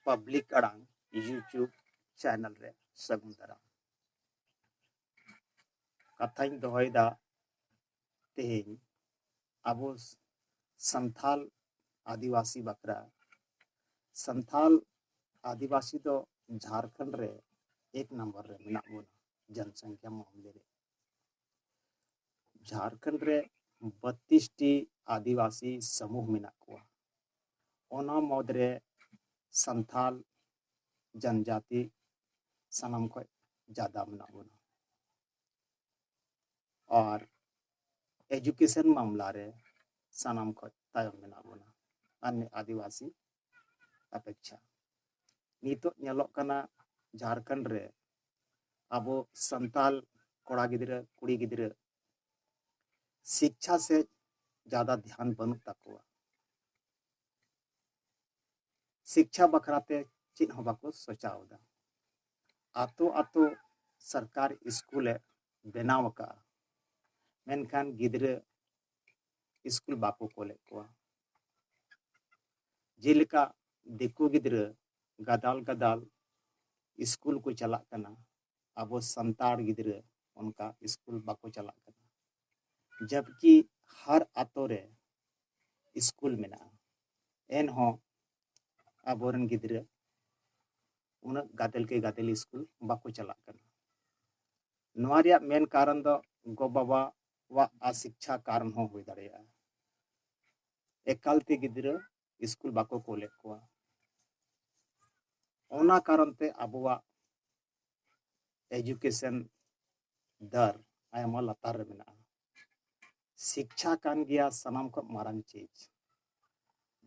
Public अड़ांग YouTube channel रे सगुन दारा कथाई दोहयदा तेहें अबो संथाल आदिवासी बकरा संथाल आदिवासी दो झारखंड रे एक नंबर रे मेना बोना जनसंख्या मामले रे झारखंड रे 32 टी आदिवासी समूह मेना कोआ ओना मदरे संथाल जनजाति सनम को ज्यादा मेना बोना और एजुकेशन मामला रे सनम को तायम मेना बोना अन्य आदिवासी अपेक्षा नितो नेलोक कना झारखंड रे अबो संताल कोड़ा गिद्रा कुड़ी गिद्रा शिक्षा से ज्यादा ध्यान बनू तकवा शिक्षा बखराते चिन्ह हो बाको सोचावदा आतो आतो सरकार स्कूल बनाव का मेनखान गिद्रा स्कूल बाको कोले कोआ जेलिका दिकू गिद्रा गदाल गदाल स्कूल को चला कना अबो संताड़ गिद्रा उनका स्कूल बाको चला कना जबकि हर आतो रे स्कूल मेना एन हो अबोरन गिद्रा उन गादेल के गादेल स्कूल बाको चला कना नवारिया मेन कारण दो गो बाबा वा अशिक्षा कारण हो हुई दाड़ेया एकालते गिद्रा स्कूल बाको कोले कोआ ओना कारण ते अबुआ एजुकेशन दर आयमा लतार मेना शिक्षा कान गया सनाम को मारंग चीज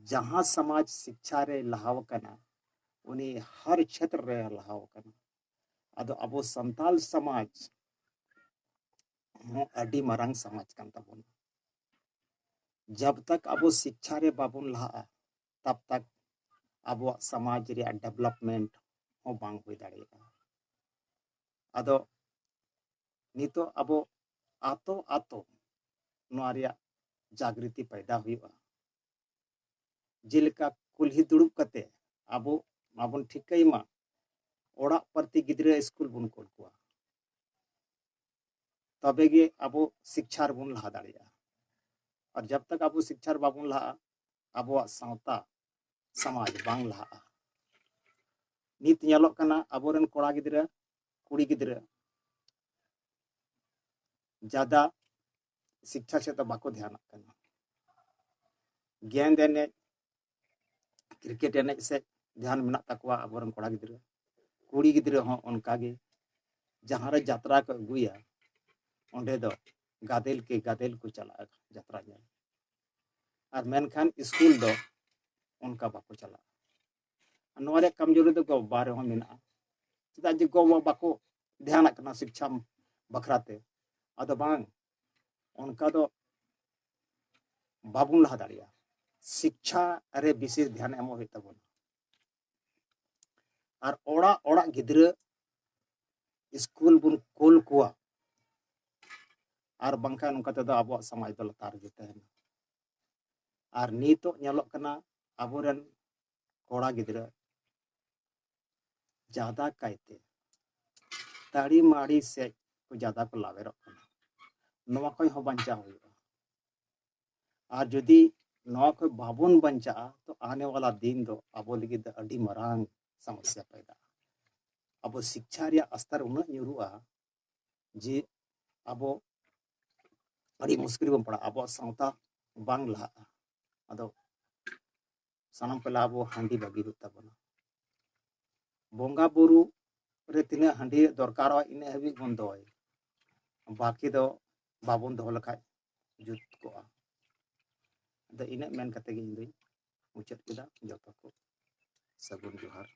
जहां समाज शिक्षा रे लहाव कना उनी हर क्षेत्र रे लहाव कना अदो अबो संताल समाज हो अडी मारंग समाज कान ताबोन जब तक अबो शिक्षा रे बाबुन लहा तब तक अबो समाज रे डेवलपमेंट हो बांग हुई दाड़ेगा अदो नितो अबो आतो आतो नवारिया जागृति पैदा हुआ जेलिका कुल्ही दुड़ुब कते अबो माबुन ठिकैमा ओड़ा प्रति गिद्रा स्कूल बुन कोल कोआ तबेगे अबो शिक्षा बुन लहा दाड़ेगा और जब तक अबो शिक्षा बाबुन लहा अबो सावता समाज बांग लहा नित नेलोक कना अबोरन कोड़ा गिद्रा कुड़ी गिद्रा ज्यादा शिक्षा से तो बाको ध्यान करना गेंद एने क्रिकेट एने से ध्यान मेना तकवा अबोरन कोड़ा गिद्रा कुड़ी गिद्रा हो उनका गे जहां रे यात्रा को अगुया ओंडे दो गादेल के गादेल को चला यात्रा जाए और मेनखान स्कूल दो उनका बाको चला नवारे कमजोरी दो गो बारे हो मेना चदा जे गो बाको ध्यान करना शिक्षा बखराते अदो बांग उनका दो बाबुन लहा दाड़िया शिक्षा रे विशेष ध्यान एमो हुई तबोन और ओड़ा ओड़ा गिद्रा स्कूल बुन कोल कोआ और बंखान उनका तेदो अबो समाज दो लतार गे तहना और नीतो नेलोक कना अबोरन कोड़ा गिद्रा ज्यादा कायते ताड़ी माड़ी से को ज्यादा को लावेरो कना नवा कोई हो बंचा हुआ और यदि नवा कोई बाबुन बंचा तो आने वाला दिन दो अबो लगी द अडी मरांग समस्या पैदा अबो शिक्षा रे स्तर उन न्यूरुआ जे अबो अड़ी मुश्किल बन पड़ा अबो सावता बांग लहा अदो सनम पहला अबो हांडी बागी होता बना बोंगा बुरु रे तिना हांडी दरकार इने हबी बन दोय बाकी दो बाबुन दो लखाय जुत को द इने मेन कते गे इंदई मुचाद केदा जतो को सगुन जोहार।